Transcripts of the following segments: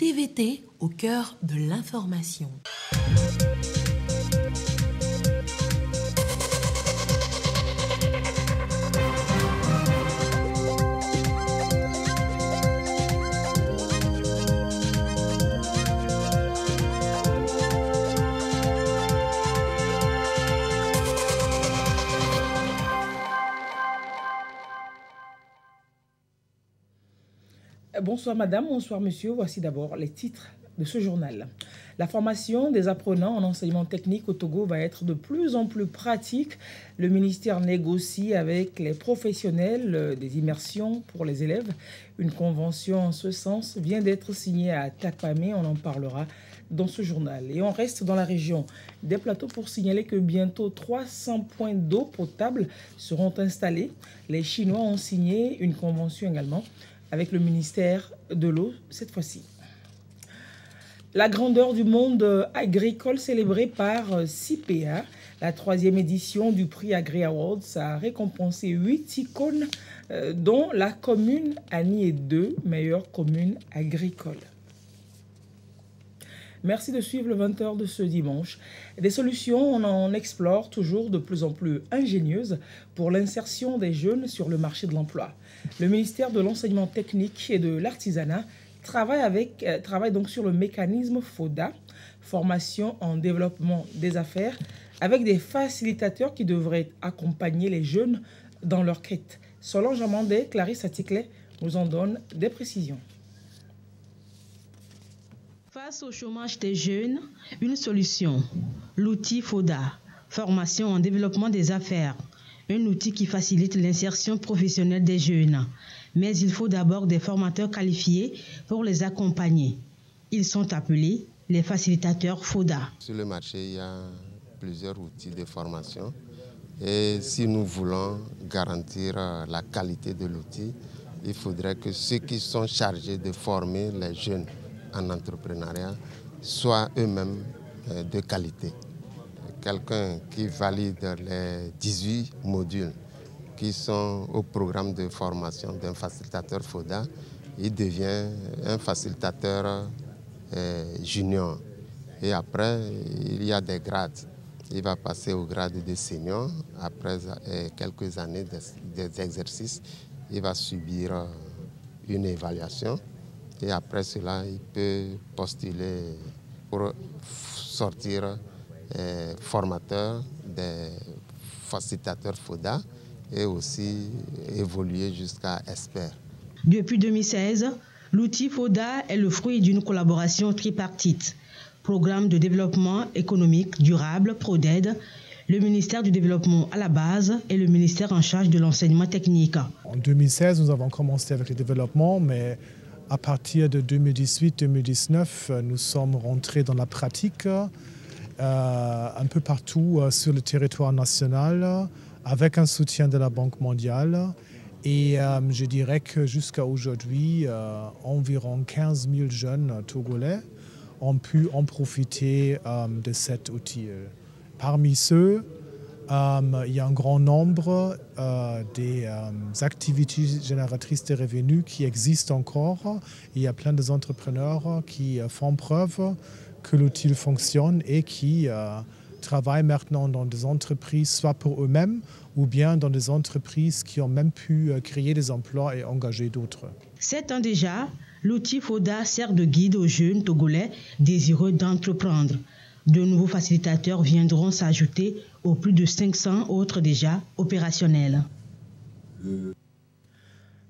PVT au cœur de l'information. Bonsoir madame, bonsoir monsieur. Voici d'abord les titres de ce journal. La formation des apprenants en enseignement technique au Togo va être de plus en plus pratique. Le ministère négocie avec les professionnels des immersions pour les élèves. Une convention en ce sens vient d'être signée à Takpamé. On en parlera dans ce journal. Et on reste dans la région des Plateaux pour signaler que bientôt 300 points d'eau potable seront installés. Les Chinois ont signé une convention également avec le ministère de l'eau cette fois-ci. La grandeur du monde agricole célébrée par CIPEA, la 3e édition du prix Agri Awards a récompensé 8 icônes, dont la commune Ani 2, meilleure commune agricole. Merci de suivre le 20h de ce dimanche. Des solutions, on en explore toujours de plus en plus ingénieuses pour l'insertion des jeunes sur le marché de l'emploi. Le ministère de l'Enseignement technique et de l'Artisanat travaille donc sur le mécanisme FODA, formation en développement des affaires, avec des facilitateurs qui devraient accompagner les jeunes dans leur quête. Solange Amandé, Clarisse Atikle nous en donne des précisions. Face au chômage des jeunes, une solution, l'outil FODA, formation en développement des affaires, un outil qui facilite l'insertion professionnelle des jeunes. Mais il faut d'abord des formateurs qualifiés pour les accompagner. Ils sont appelés les facilitateurs FODA. Sur le marché, il y a plusieurs outils de formation. Et si nous voulons garantir la qualité de l'outil, il faudrait que ceux qui sont chargés de former les jeunes en entrepreneuriat soient eux-mêmes de qualité. Quelqu'un qui valide les 18 modules qui sont au programme de formation d'un facilitateur FODA, il devient un facilitateur junior. Et après, il y a des grades. Il va passer au grade de senior. Après quelques années d'exercice, il va subir une évaluation. Et après cela, il peut postuler pour sortir formateur des facilitateurs FODA et aussi évoluer jusqu'à expert. Depuis 2016, l'outil FODA est le fruit d'une collaboration tripartite. Programme de développement économique durable, PRODED, le ministère du Développement à la base et le ministère en charge de l'enseignement technique. En 2016, nous avons commencé avec le développement, mais à partir de 2018-2019, nous sommes rentrés dans la pratique un peu partout sur le territoire national avec un soutien de la Banque mondiale. Et je dirais que jusqu'à aujourd'hui, environ 15 000 jeunes togolais ont pu en profiter de cet outil. Parmi ceux, il y a un grand nombre des activités génératrices de revenus qui existent encore. Il y a plein d'entrepreneurs qui font preuve que l'outil fonctionne et qui travaillent maintenant dans des entreprises, soit pour eux-mêmes ou bien dans des entreprises qui ont même pu créer des emplois et engager d'autres. 7 ans déjà, l'outil FODA sert de guide aux jeunes Togolais désireux d'entreprendre. De nouveaux facilitateurs viendront s'ajouter aux plus de 500 autres déjà opérationnels.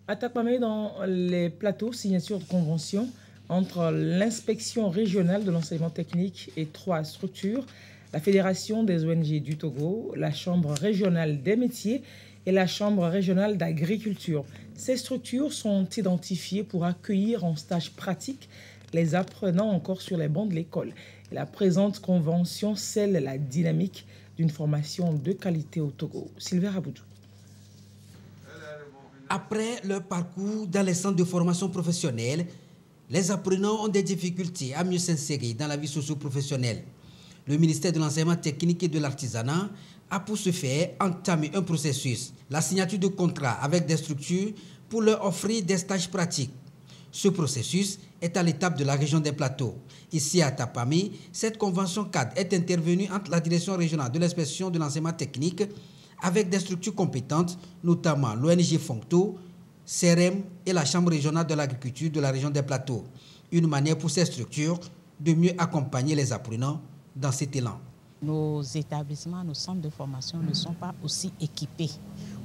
À Takpamé, dans les plateaux, signature de convention entre l'inspection régionale de l'enseignement technique et 3 structures, la Fédération des ONG du Togo, la Chambre régionale des métiers et la Chambre régionale d'agriculture. Ces structures sont identifiées pour accueillir en stage pratique les apprenants encore sur les bancs de l'école. La présente convention scelle la dynamique d'une formation de qualité au Togo. Sylvain Raboudou. Après leur parcours dans les centres de formation professionnelle, les apprenants ont des difficultés à mieux s'insérer dans la vie socio-professionnelle. Le ministère de l'Enseignement technique et de l'Artisanat a pour ce faire entamé un processus, la signature de contrats avec des structures pour leur offrir des stages pratiques. Ce processus est à l'étape de la région des plateaux. Ici à Tapami, cette convention cadre est intervenue entre la direction régionale de l'inspection de l'enseignement technique avec des structures compétentes, notamment l'ONG Foncto, CRM et la Chambre régionale de l'agriculture de la région des plateaux. Une manière pour ces structures de mieux accompagner les apprenants dans cet élan. Nos établissements, nos centres de formation ne sont pas aussi équipés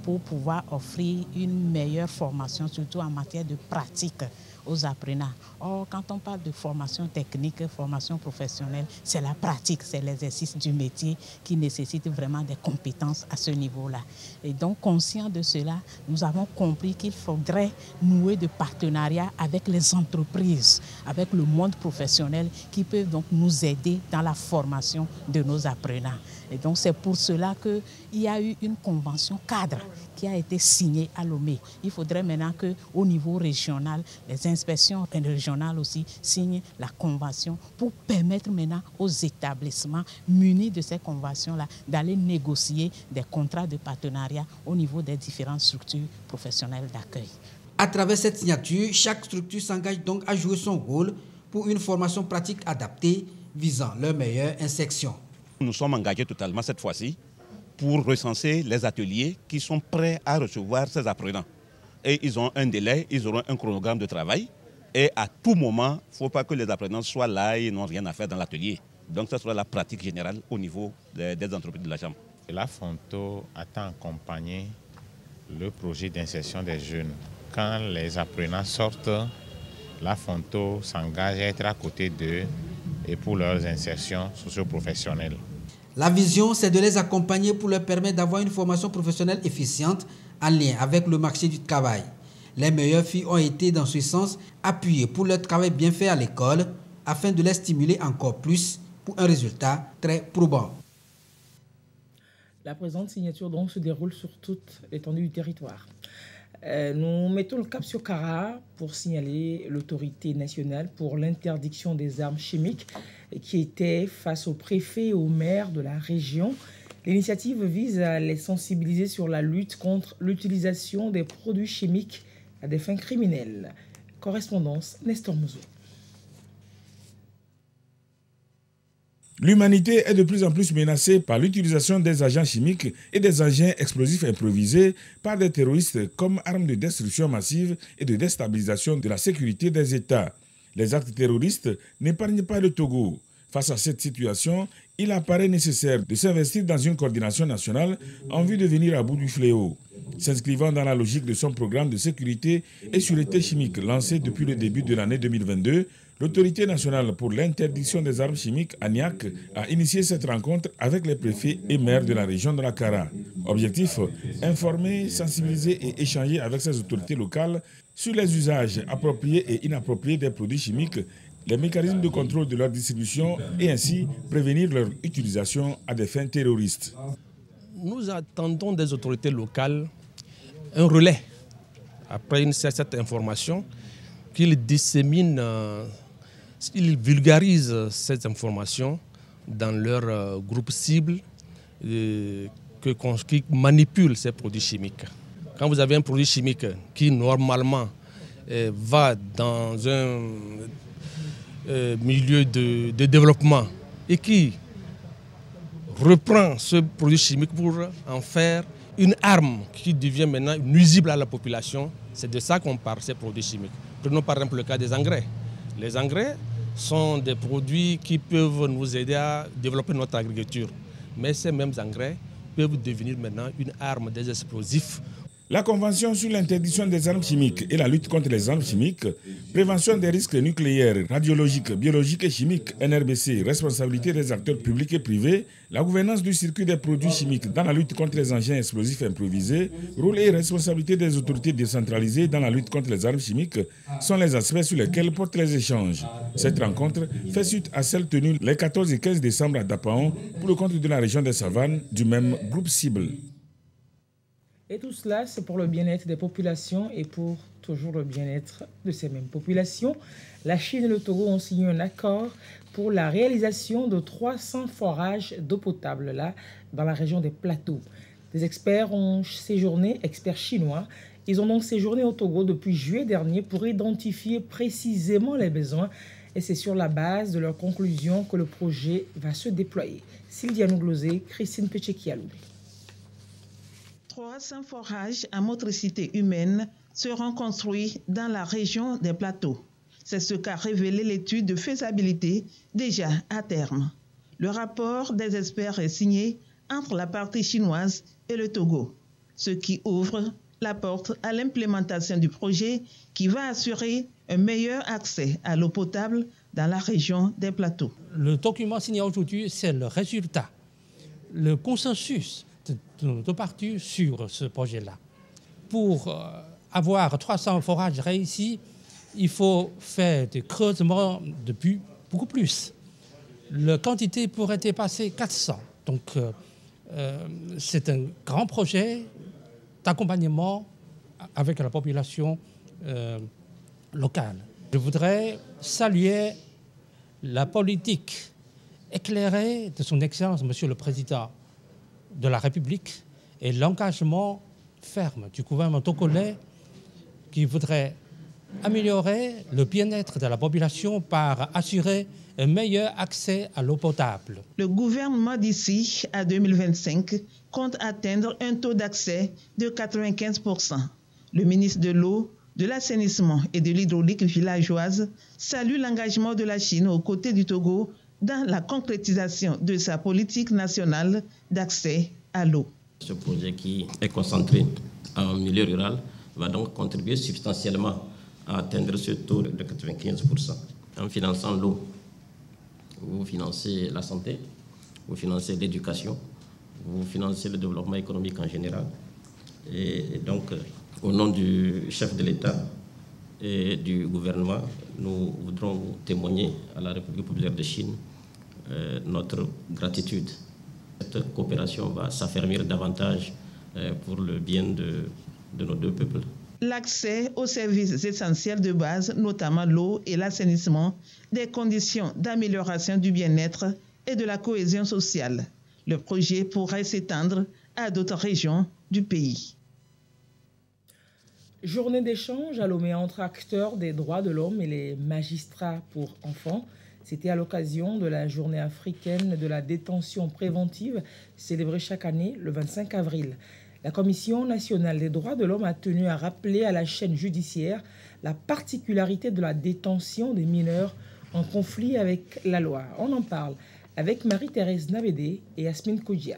pour pouvoir offrir une meilleure formation, surtout en matière de pratique aux apprenants. Or, quand on parle de formation technique, formation professionnelle, c'est la pratique, c'est l'exercice du métier qui nécessite vraiment des compétences à ce niveau-là. Et donc, conscient de cela, nous avons compris qu'il faudrait nouer de partenariats avec les entreprises, avec le monde professionnel qui peuvent donc nous aider dans la formation de nos apprenants. Et donc, c'est pour cela qu'il y a eu une convention cadre qui a été signée à Lomé. Il faudrait maintenant qu'au niveau régional, les inspections régionales aussi signent la convention pour permettre maintenant aux établissements munis de ces conventions-là d'aller négocier des contrats de partenariat au niveau des différentes structures professionnelles d'accueil. À travers cette signature, chaque structure s'engage donc à jouer son rôle pour une formation pratique adaptée visant leur meilleure insertion. Nous sommes engagés totalement cette fois-ci pour recenser les ateliers qui sont prêts à recevoir ces apprenants. Et ils ont un délai, ils auront un chronogramme de travail. Et à tout moment, il ne faut pas que les apprenants soient là et n'ont rien à faire dans l'atelier. Donc ça sera la pratique générale au niveau des entreprises de la Chambre. La Fonto a accompagné le projet d'insertion des jeunes. Quand les apprenants sortent, la Fonto s'engage à être à côté d'eux et pour leurs insertions socio-professionnelles. La vision, c'est de les accompagner pour leur permettre d'avoir une formation professionnelle efficiente en lien avec le marché du travail. Les meilleures filles ont été dans ce sens appuyées pour leur travail bien fait à l'école afin de les stimuler encore plus pour un résultat très probant. La présente signature donc se déroule sur toute l'étendue du territoire. Nous mettons le cap sur Kara pour signaler l'autorité nationale pour l'interdiction des armes chimiques qui était face au préfet et au maire de la région. L'initiative vise à les sensibiliser sur la lutte contre l'utilisation des produits chimiques à des fins criminelles. Correspondance, Nestor Mouzou. L'humanité est de plus en plus menacée par l'utilisation des agents chimiques et des engins explosifs improvisés par des terroristes comme armes de destruction massive et de déstabilisation de la sécurité des États. Les actes terroristes n'épargnent pas le Togo. Face à cette situation, il apparaît nécessaire de s'investir dans une coordination nationale en vue de venir à bout du fléau. S'inscrivant dans la logique de son programme de sécurité et sûreté chimique lancé depuis le début de l'année 2022, l'Autorité nationale pour l'interdiction des armes chimiques, ANIAC, a initié cette rencontre avec les préfets et maires de la région de la Kara. Objectif, informer, sensibiliser et échanger avec ces autorités locales sur les usages appropriés et inappropriés des produits chimiques, les mécanismes de contrôle de leur distribution et ainsi prévenir leur utilisation à des fins terroristes. Nous attendons des autorités locales un relais après cette information, qu'ils disséminent, ils vulgarisent cette information dans leur groupe cible qui manipule ces produits chimiques. Quand vous avez un produit chimique qui normalement va dans un milieu de développement et qui reprend ce produit chimique pour en faire une arme qui devient maintenant nuisible à la population, c'est de ça qu'on parle, ces produits chimiques. Prenons par exemple le cas des engrais. Les engrais sont des produits qui peuvent nous aider à développer notre agriculture. Mais ces mêmes engrais peuvent devenir maintenant une arme des explosifs. La Convention sur l'interdiction des armes chimiques et la lutte contre les armes chimiques, prévention des risques nucléaires, radiologiques, biologiques et chimiques, NRBC, responsabilité des acteurs publics et privés, la gouvernance du circuit des produits chimiques dans la lutte contre les engins explosifs improvisés, rôle et responsabilité des autorités décentralisées dans la lutte contre les armes chimiques sont les aspects sur lesquels portent les échanges. Cette rencontre fait suite à celle tenue les 14 et 15 décembre à Dapaon pour le compte de la région des Savanes du même groupe cible. Et tout cela, c'est pour le bien-être des populations et pour toujours le bien-être de ces mêmes populations. La Chine et le Togo ont signé un accord pour la réalisation de 300 forages d'eau potable là, dans la région des plateaux. Des experts ont séjourné, experts chinois, Ils ont donc séjourné au Togo depuis juillet dernier pour identifier précisément les besoins. Et c'est sur la base de leurs conclusions que le projet va se déployer. Sylviane Glosé, Christine Pechekialoube. 300 forages à motricité humaine seront construits dans la région des plateaux. C'est ce qu'a révélé l'étude de faisabilité déjà à terme. Le rapport des experts est signé entre la partie chinoise et le Togo, ce qui ouvre la porte à l'implémentation du projet qui va assurer un meilleur accès à l'eau potable dans la région des plateaux. Le document signé aujourd'hui, c'est le résultat, le consensus de nos deux parties sur ce projet-là. Pour avoir 300 forages réussis, il faut faire des creusements depuis beaucoup plus. La quantité pourrait dépasser 400. Donc, c'est un grand projet d'accompagnement avec la population locale. Je voudrais saluer la politique éclairée de son Excellence, Monsieur le Président de la République, et l'engagement ferme du gouvernement togolais qui voudrait améliorer le bien-être de la population par assurer un meilleur accès à l'eau potable. Le gouvernement d'ici à 2025 compte atteindre un taux d'accès de 95%. Le ministre de l'eau, de l'assainissement et de l'hydraulique villageoise salue l'engagement de la Chine aux côtés du Togo dans la concrétisation de sa politique nationale d'accès à l'eau. Ce projet qui est concentré en milieu rural va donc contribuer substantiellement à atteindre ce taux de 95%. En finançant l'eau, vous financez la santé, vous financez l'éducation, vous financez le développement économique en général. Et donc, au nom du chef de l'État et du gouvernement, nous voudrons vous témoigner à la République populaire de Chine notre gratitude. Cette coopération va s'affermir davantage pour le bien de nos deux peuples. L'accès aux services essentiels de base, notamment l'eau et l'assainissement, des conditions d'amélioration du bien-être et de la cohésion sociale. Le projet pourrait s'étendre à d'autres régions du pays. Journée d'échange à Lomé entre acteurs des droits de l'homme et les magistrats pour enfants. C'était à l'occasion de la journée africaine de la détention préventive, célébrée chaque année le 25 avril. La Commission nationale des droits de l'homme a tenu à rappeler à la chaîne judiciaire la particularité de la détention des mineurs en conflit avec la loi. On en parle avec Marie-Thérèse Nabédé et Yasmine Kodjia.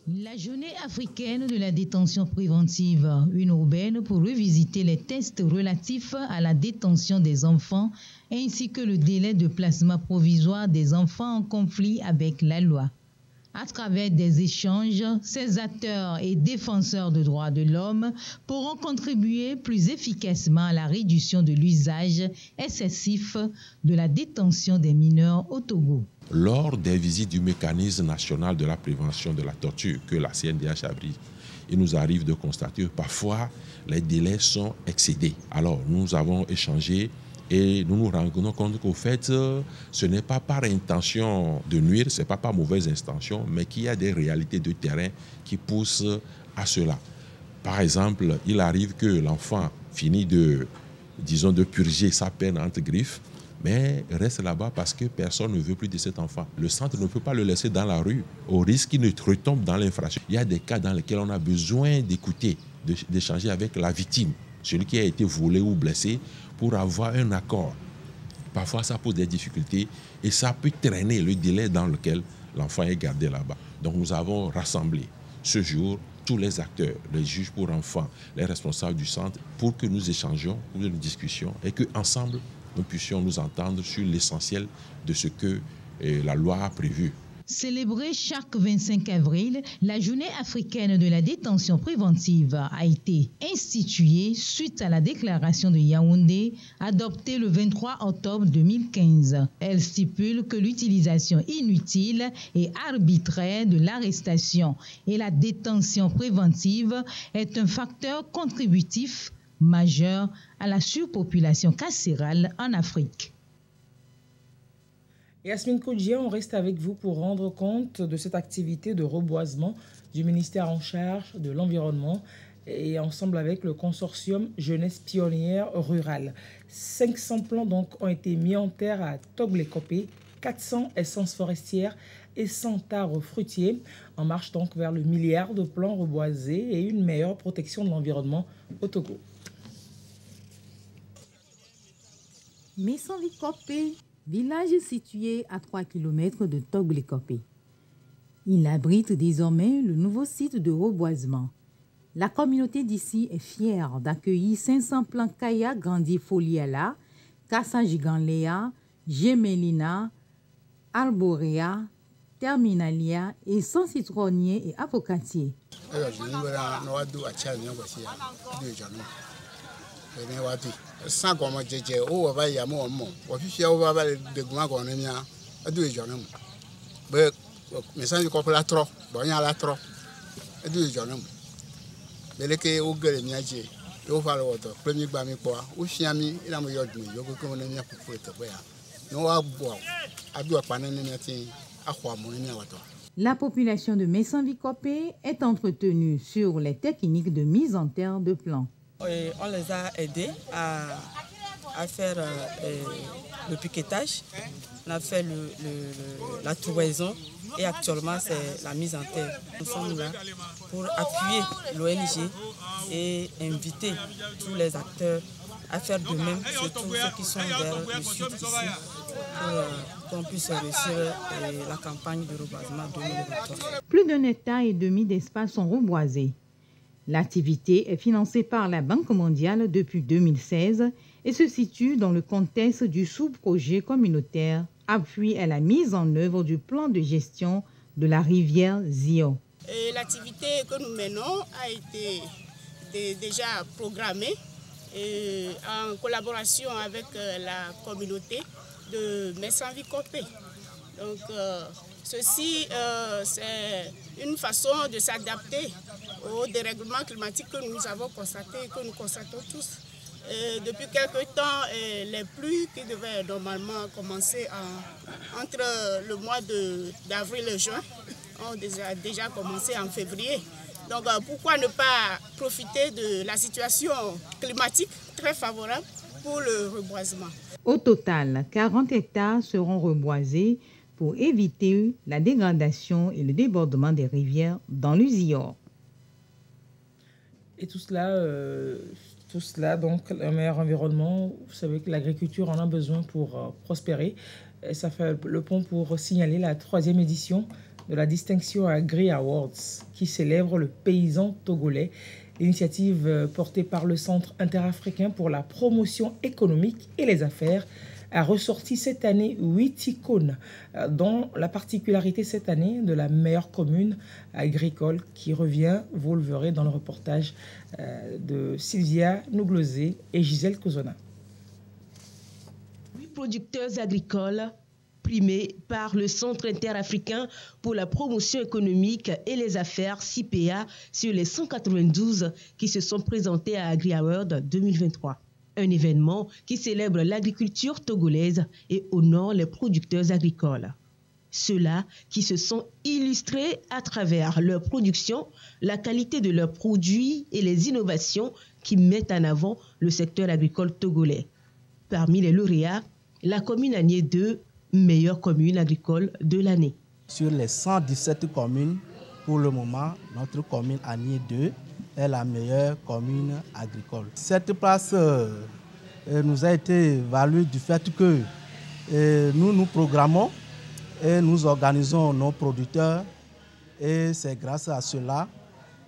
La journée africaine de la détention préventive, une aubaine pour revisiter les tests relatifs à la détention des enfants ainsi que le délai de placement provisoire des enfants en conflit avec la loi. À travers des échanges, ces acteurs et défenseurs de droits de l'homme pourront contribuer plus efficacement à la réduction de l'usage excessif de la détention des mineurs au Togo. Lors des visites du mécanisme national de la prévention de la torture que la CNDH abrite, il nous arrive de constater que parfois les délais sont excédés. Alors nous avons échangé et nous nous rendons compte qu'au fait, ce n'est pas par intention de nuire, ce n'est pas par mauvaise intention, mais qu'il y a des réalités de terrain qui poussent à cela. Par exemple, il arrive que l'enfant finit de purger sa peine entre griffes, mais reste là-bas parce que personne ne veut plus de cet enfant. Le centre ne peut pas le laisser dans la rue, au risque qu'il ne retombe dans l'infraction. Il y a des cas dans lesquels on a besoin d'écouter, d'échanger avec la victime, celui qui a été volé ou blessé, pour avoir un accord. Parfois, ça pose des difficultés et ça peut traîner le délai dans lequel l'enfant est gardé là-bas. Donc, nous avons rassemblé ce jour tous les acteurs, les juges pour enfants, les responsables du centre, pour que nous échangions, pour une discussion et qu'ensemble, nous puissions nous entendre sur l'essentiel de ce que la loi a prévu. Célébrée chaque 25 avril, la journée africaine de la détention préventive a été instituée suite à la déclaration de Yaoundé adoptée le 23 octobre 2015. Elle stipule que l'utilisation inutile et arbitraire de l'arrestation et la détention préventive est un facteur contributif majeur à la surpopulation carcérale en Afrique. Yasmine Kodjia, on reste avec vous pour rendre compte de cette activité de reboisement du ministère en charge de l'environnement et ensemble avec le consortium Jeunesse Pionnière Rurale. 500 plants donc ont été mis en terre à Togles-Kopé, 400 essences forestières et 100 arbres fruitiers. En marche donc vers le milliard de plants reboisés et une meilleure protection de l'environnement au Togo. Messanvi-Kopé, village situé à 3 km de Togles-Kopé. Il abrite désormais le nouveau site de reboisement. La communauté d'ici est fière d'accueillir 500 plants Kaya grandifoliella, Casa giganlea, Gemelina, Arborea, Terminalia et 100 citronniers et avocatiers. La population de Messanvi-Kopé est entretenue sur les techniques de mise en terre de plants. On les a aidés à faire le piquetage, on a fait la trouvaison et actuellement c'est la mise en terre. Nous sommes là pour appuyer l'ONG et inviter tous les acteurs à faire de même, surtout ceux qui sont vers le sud ici, pour qu'on puisse réussir la campagne de reboisement 2023. Plus d'1,5 hectare d'espace sont reboisés. L'activité est financée par la Banque mondiale depuis 2016 et se situe dans le contexte du sous-projet communautaire appui à la mise en œuvre du plan de gestion de la rivière Zio. L'activité que nous menons a été déjà programmée en collaboration avec la communauté de Messanvi-Kopé. Donc, ceci, c'est une façon de s'adapter au dérèglement climatique que nous avons constaté et que nous constatons tous. Depuis quelque temps, les pluies qui devaient normalement commencer entre le mois d'avril et juin ont déjà commencé en février. Donc pourquoi ne pas profiter de la situation climatique très favorable pour le reboisement? Au total, 40 hectares seront reboisés pour éviter la dégradation et le débordement des rivières dans le Zior. Et tout cela, donc, un meilleur environnement. Vous savez que l'agriculture en a besoin pour prospérer. Et ça fait le pont pour signaler la 3e édition de la distinction Agri Awards qui célèbre le paysan togolais. L'initiative portée par le Centre interafricain pour la promotion économique et les affaires a ressorti cette année 8 icônes, dont la particularité cette année de la meilleure commune agricole qui revient, vous le verrez dans le reportage de Sylvia Nouglosé et Gisèle Kozona. 8 producteurs agricoles primés par le Centre interafricain pour la promotion économique et les affaires CIPEA sur les 192 qui se sont présentés à Agri Award 2023. Un événement qui célèbre l'agriculture togolaise et honore les producteurs agricoles. Ceux-là qui se sont illustrés à travers leur production, la qualité de leurs produits et les innovations qui mettent en avant le secteur agricole togolais. Parmi les lauréats, la commune Agné 2, meilleure commune agricole de l'année. Sur les 117 communes, pour le moment, notre commune Agné 2 est la meilleure commune agricole. Cette place nous a été value du fait que nous programmons et nous organisons nos producteurs et c'est grâce à cela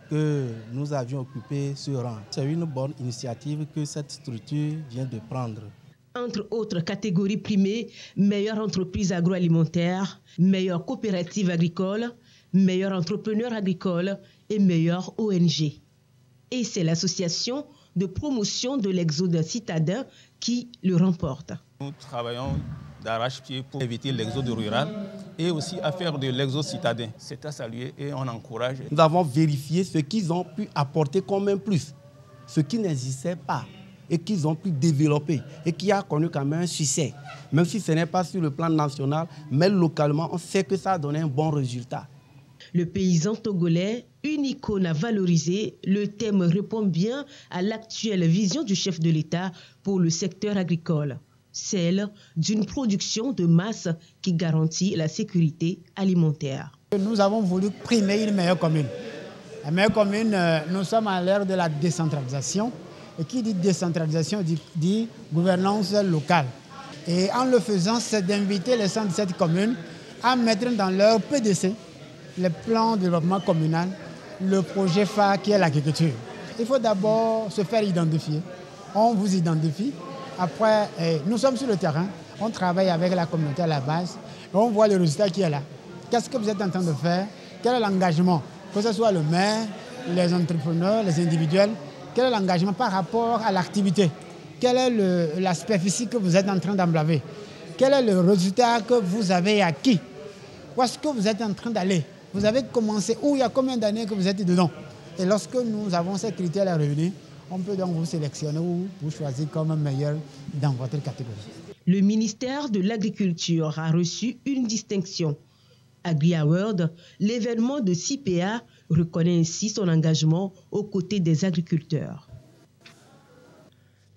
que nous avions occupé ce rang. C'est une bonne initiative que cette structure vient de prendre. Entre autres catégories primées, meilleure entreprise agroalimentaire, meilleure coopérative agricole, meilleur entrepreneur agricole et meilleure ONG. Et c'est l'association de promotion de l'exode citadin qui le remporte. Nous travaillons d'arrache-pied pour éviter l'exode rural et aussi à faire de l'exode citadin. C'est à saluer et on encourage. Nous avons vérifié ce qu'ils ont pu apporter comme un plus, ce qui n'existait pas et qu'ils ont pu développer et qui a connu quand même un succès. Même si ce n'est pas sur le plan national, mais localement, on sait que ça a donné un bon résultat. Le paysan togolais Une icône à valoriser, le thème répond bien à l'actuelle vision du chef de l'État pour le secteur agricole, celle d'une production de masse qui garantit la sécurité alimentaire. Nous avons voulu primer une meilleure commune. La meilleure commune, nous sommes à l'ère de la décentralisation. Et qui dit décentralisation dit gouvernance locale. Et en le faisant, c'est d'inviter les 117 communes à mettre dans leur PDC, le plan de développement communal, le projet phare qui est l'agriculture. Il faut d'abord se faire identifier. On vous identifie. Après, nous sommes sur le terrain. On travaille avec la communauté à la base. Et on voit le résultat qui est là. Qu'est-ce que vous êtes en train de faire? Quel est l'engagement? Que ce soit le maire, les entrepreneurs, les individuels. Quel est l'engagement par rapport à l'activité? Quel est l'aspect physique que vous êtes en train d'emblaver? Quel est le résultat que vous avez acquis? Où est-ce que vous êtes en train d'aller? Vous avez commencé où? Il y a combien d'années que vous êtes dedans? Et lorsque nous avons ces critères à réunir, on peut donc vous sélectionner ou vous choisir comme meilleur dans votre catégorie. Le ministère de l'Agriculture a reçu une distinction. Agri Award, l'événement de CIPEA, reconnaît ainsi son engagement aux côtés des agriculteurs.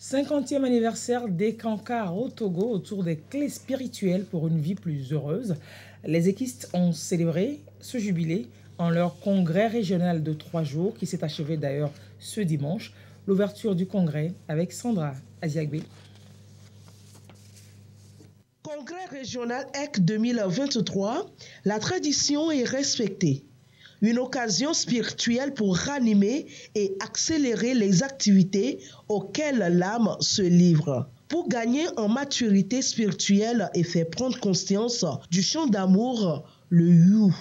50e anniversaire des Cancars au Togo autour des clés spirituelles pour une vie plus heureuse. Les équistes ont célébré ce jubilé en leur congrès régional de 3 jours qui s'est achevé d'ailleurs ce dimanche. L'ouverture du congrès avec Sandra Aziagbe. Congrès régional EC 2023, la tradition est respectée. Une occasion spirituelle pour ranimer et accélérer les activités auxquelles l'âme se livre. Pour gagner en maturité spirituelle et faire prendre conscience du chant d'amour, le You.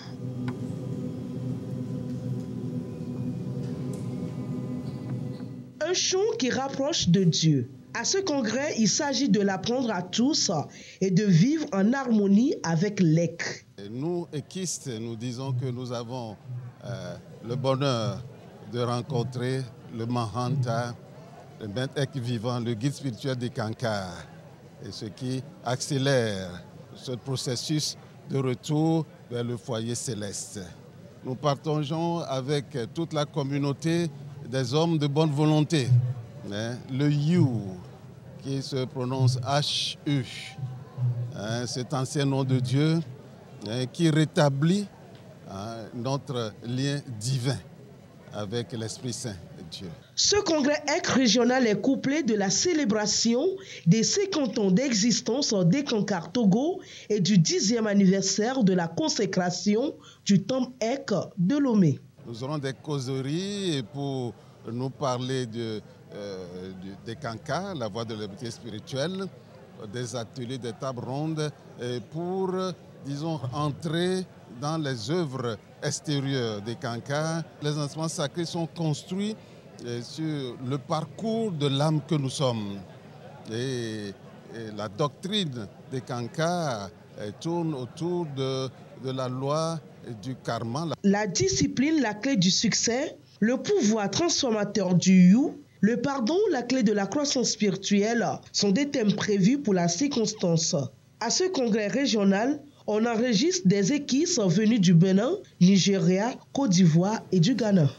Un chant qui rapproche de Dieu. À ce congrès, il s'agit de l'apprendre à tous et de vivre en harmonie avec l'EC. Nous, équistes, nous disons que nous avons le bonheur de rencontrer le Mahanta, le maître EC vivant, le guide spirituel des Cancars, et ce qui accélère ce processus de retour vers le foyer céleste. Nous partageons avec toute la communauté des hommes de bonne volonté, le You, qui se prononce H-U, cet ancien nom de Dieu qui rétablit notre lien divin avec l'Esprit Saint de Dieu. Ce congrès EC régional est couplé de la célébration des 50 ans d'existence des Cancars Togo et du 10e anniversaire de la consécration du temple EC de Lomé. Nous aurons des causeries pour nous parler des Cancars, la voie de l'habilité spirituelle, des ateliers, des tables rondes pour, disons, entrer dans les œuvres extérieures des Cancars. Les enseignements sacrés sont construits sur le parcours de l'âme que nous sommes. Et la doctrine des Cancars tourne autour de la loi du karma. La discipline, la clé du succès, le pouvoir transformateur du You, le pardon, la clé de la croissance spirituelle sont des thèmes prévus pour la circonstance. À ce congrès régional, on enregistre des équisses venues du Bénin, Nigeria, Côte d'Ivoire et du Ghana.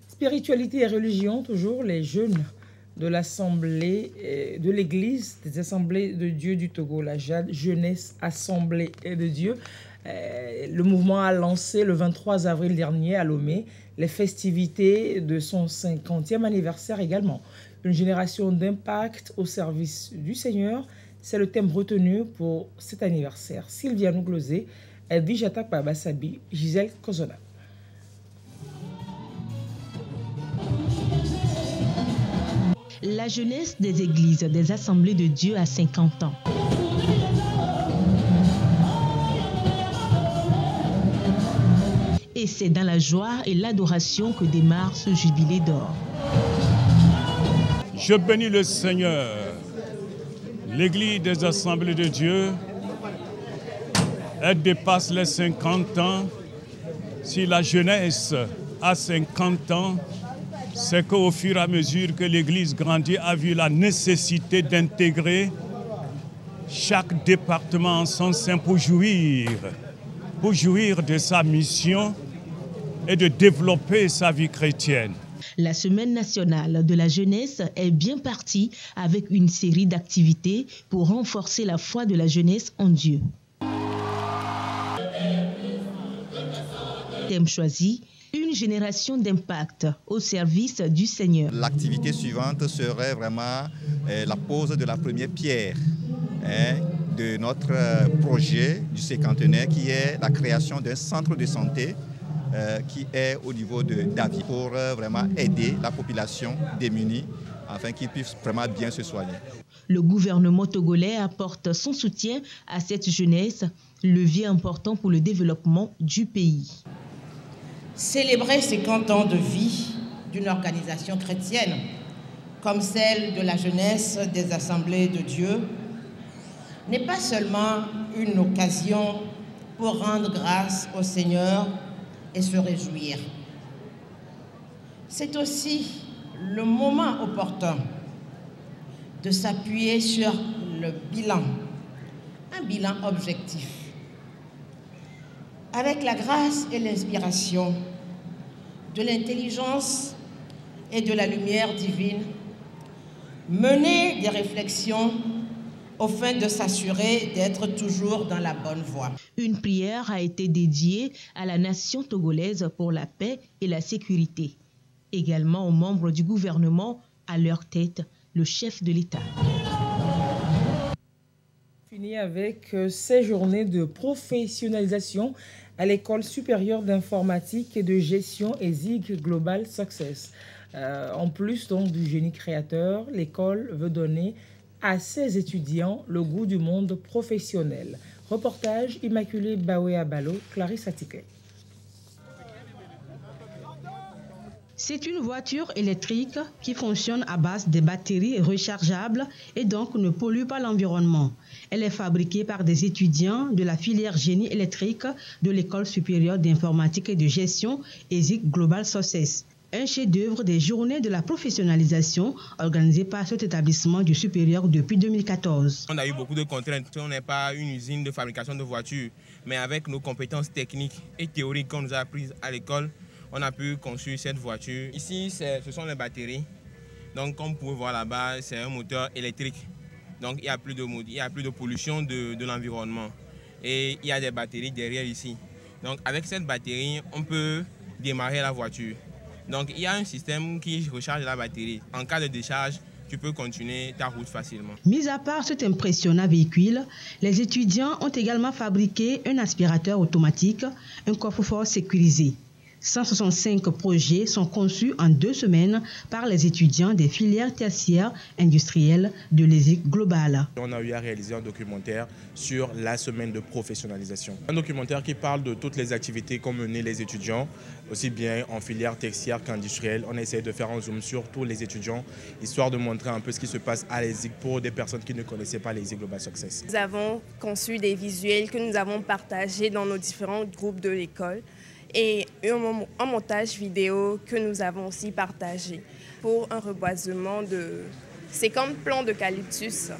Spiritualité et religion, toujours les jeunes de l'Assemblée de l'Église des Assemblées de Dieu du Togo, la Jeunesse Assemblée de Dieu. Le mouvement a lancé le 23 avril dernier à Lomé les festivités de son 50e anniversaire également. Une génération d'impact au service du Seigneur, c'est le thème retenu pour cet anniversaire. Sylvia Nouglosé, Edwige Atakpa Bassabi, Gisèle Kozona. La jeunesse des églises des Assemblées de Dieu a 50 ans. Et c'est dans la joie et l'adoration que démarre ce jubilé d'or. Je bénis le Seigneur, l'Église des Assemblées de Dieu. Elle dépasse les 50 ans. Si la jeunesse a 50 ans, c'est qu'au fur et à mesure que l'Église grandit, a vu la nécessité d'intégrer chaque département en son sein pour jouir pour jouir de sa mission et de développer sa vie chrétienne. La Semaine nationale de la jeunesse est bien partie avec une série d'activités pour renforcer la foi de la jeunesse en Dieu. Thème choisi, une génération d'impact au service du Seigneur. L'activité suivante serait vraiment la pose de la première pierre de notre projet du cinquantenaire qui est la création d'un centre de santé qui est au niveau de Davy pour vraiment aider la population démunie afin qu'ils puissent vraiment bien se soigner. Le gouvernement togolais apporte son soutien à cette jeunesse, levier important pour le développement du pays. Célébrer 50 ans de vie d'une organisation chrétienne comme celle de la jeunesse des Assemblées de Dieu n'est pas seulement une occasion pour rendre grâce au Seigneur et se réjouir. C'est aussi le moment opportun de s'appuyer sur le bilan, un bilan objectif. Avec la grâce et l'inspiration de l'intelligence et de la lumière divine, mener des réflexions afin de s'assurer d'être toujours dans la bonne voie. Une prière a été dédiée à la nation togolaise pour la paix et la sécurité. Également aux membres du gouvernement, à leur tête, le chef de l'État. Fini avec ces journées de professionnalisation à l'École supérieure d'informatique et de gestion ESIG Global Success. En plus donc du génie créateur, l'école veut donner à ses étudiants le goût du monde professionnel. Reportage Immaculée Baoué-Abalo, Clarisse Atiké. C'est une voiture électrique qui fonctionne à base de batteries rechargeables et donc ne pollue pas l'environnement. Elle est fabriquée par des étudiants de la filière génie électrique de l'École supérieure d'informatique et de gestion ESIG Global Success. Un chef-d'œuvre des journées de la professionnalisation organisées par cet établissement du supérieur depuis 2014. On a eu beaucoup de contraintes. On n'est pas une usine de fabrication de voitures, mais avec nos compétences techniques et théoriques qu'on nous a apprises à l'école, on a pu construire cette voiture. Ici, ce sont les batteries. Donc, comme vous pouvez voir là-bas, c'est un moteur électrique. Donc, il n'y a plus de pollution de l'environnement. Et il y a des batteries derrière ici. Donc, avec cette batterie, on peut démarrer la voiture. Donc, il y a un système qui recharge la batterie. En cas de décharge, tu peux continuer ta route facilement. Mis à part cet impressionnant véhicule, les étudiants ont également fabriqué un aspirateur automatique, un coffre-fort sécurisé. 165 projets sont conçus en 2 semaines par les étudiants des filières tertiaires industrielles de l'ESIG Global. On a eu à réaliser un documentaire sur la semaine de professionnalisation. Un documentaire qui parle de toutes les activités qu'ont menées les étudiants, aussi bien en filière tertiaire qu'industrielle. On essaie de faire un zoom sur tous les étudiants, histoire de montrer un peu ce qui se passe à l'ESIG pour des personnes qui ne connaissaient pas l'ESIG Global Success. Nous avons conçu des visuels que nous avons partagés dans nos différents groupes de l'école, et un montage vidéo que nous avons aussi partagé pour un reboisement de 50 plants d'eucalyptus.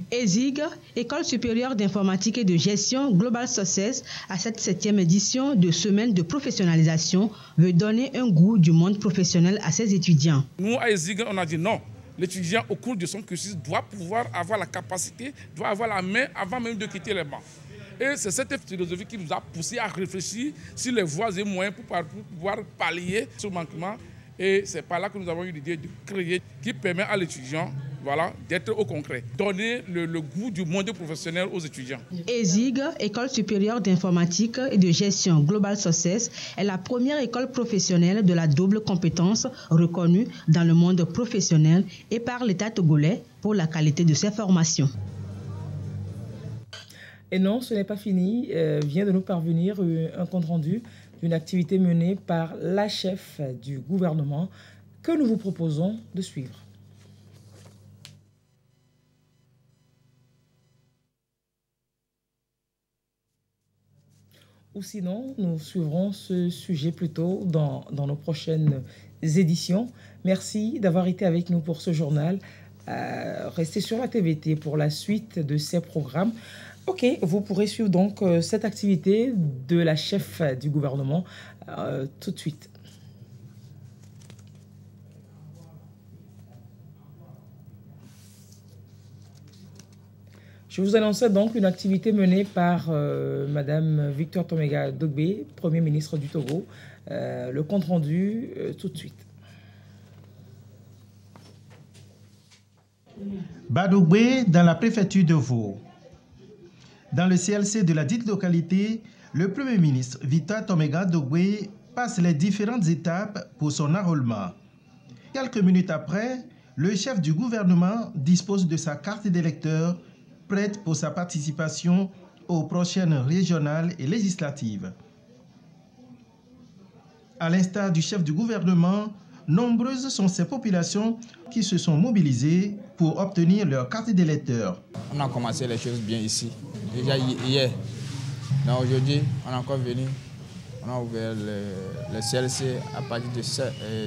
ESIG, École supérieure d'informatique et de gestion Global Success, à cette 7e édition de semaine de professionnalisation, veut donner un goût du monde professionnel à ses étudiants. Nous, à ESIG, on a dit non. L'étudiant, au cours de son cursus, doit pouvoir avoir la capacité, doit avoir la main avant même de quitter les bancs. Et c'est cette philosophie qui nous a poussé à réfléchir sur les voies et moyens pour pouvoir pallier ce manquement. Et c'est par là que nous avons eu l'idée de créer, qui permet à l'étudiant d'être au concret, donner le goût du monde professionnel aux étudiants. ESIG, École supérieure d'informatique et de gestion Global Success, est la première école professionnelle de la double compétence reconnue dans le monde professionnel et par l'État togolais pour la qualité de ses formations. Et non, ce n'est pas fini. Vient de nous parvenir un compte-rendu d'une activité menée par la chef du gouvernement que nous vous proposons de suivre. Ou sinon, nous suivrons ce sujet plutôt dans nos prochaines éditions. Merci d'avoir été avec nous pour ce journal. Restez sur la TVT pour la suite de ces programmes. Ok, vous pourrez suivre donc cette activité de la chef du gouvernement tout de suite. Je vous annonçais donc une activité menée par Madame Victoire Toméga Dogbe, Premier ministre du Togo. Le compte rendu tout de suite. Badogbe dans la préfecture de Vaud. Dans le CLC de la dite localité, le Premier ministre Victoire Toméga Dogbe passe les différentes étapes pour son enrôlement. Quelques minutes après, le chef du gouvernement dispose de sa carte d'électeur prête pour sa participation aux prochaines régionales et législatives. À l'instar du chef du gouvernement, nombreuses sont ces populations qui se sont mobilisées pour obtenir leur carte d'électeur. On a commencé les choses bien ici, déjà hier. Donc aujourd'hui, on est encore venu, on a ouvert le CLC à partir de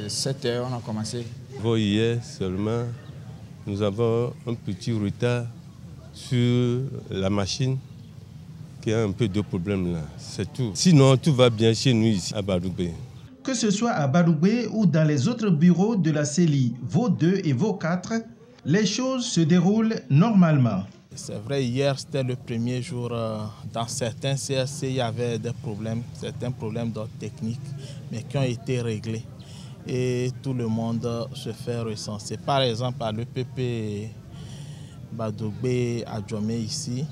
7 heures, on a commencé. Hier seulement, nous avons un petit retard sur la machine qui a un peu de problème là, c'est tout. Sinon, tout va bien chez nous ici à Badogbe. Que ce soit à Badogbe ou dans les autres bureaux de la CELI Vaud 2 et Vaud 4, les choses se déroulent normalement. C'est vrai, hier c'était le premier jour. Dans certains CRC, il y avait des problèmes, certains problèmes d'ordre technique, mais qui ont été réglés. Et tout le monde se fait recenser. Par exemple, à l'EPP Badogbe à Djomé ici,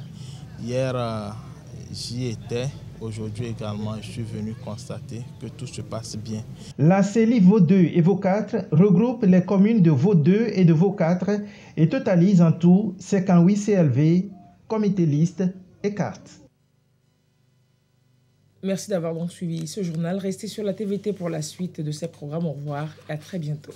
hier j'y étais. Aujourd'hui également, je suis venu constater que tout se passe bien. La CELI Vaud 2 et Vaud 4 regroupe les communes de Vaud 2 et de Vaud 4 et totalise en tout 58 CLV, comité liste et cartes. Merci d'avoir donc suivi ce journal. Restez sur la TVT pour la suite de ces programmes. Au revoir et à très bientôt.